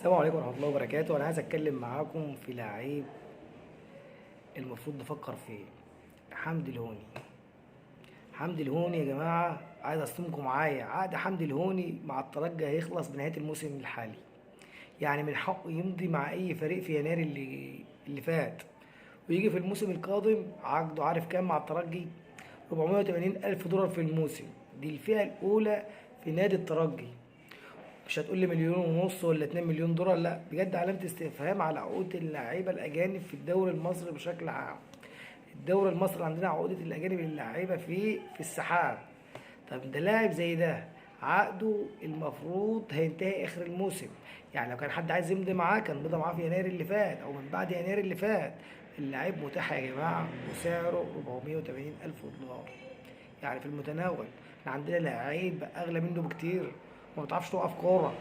السلام عليكم ورحمة الله وبركاته. أنا عايز أتكلم معاكم في لعيب المفروض نفكر فيه. حمدي الهوني. حمدي الهوني يا جماعة، عايز أصدمكم معايا. عقد حمدي الهوني مع الترجي هيخلص بنهاية الموسم الحالي. يعني من حقه يمضي مع أي فريق في يناير اللي فات، ويجي في الموسم القادم عقده عارف كام مع الترجي؟ 480 ألف دولار في الموسم. دي الفئة الأولى في نادي الترجي. مش هتقول لي مليون ونص ولا 2 مليون دولار، لا بجد علامة استفهام على عقود اللعيبة الأجانب في الدوري المصري بشكل عام. الدوري المصري عندنا عقودة الأجانب اللعيبة فيه في السحاب. طب ده لاعب زي ده عقده المفروض هينتهي آخر الموسم. يعني لو كان حد عايز يمضي معاه كان مضى معاه في يناير اللي فات أو من بعد يناير اللي فات. اللاعب متاح يا جماعة وسعره 480 ألف دولار، يعني في المتناول. احنا عندنا لعيب أغلى منه بكتير وما بتعرفش توقف كورة.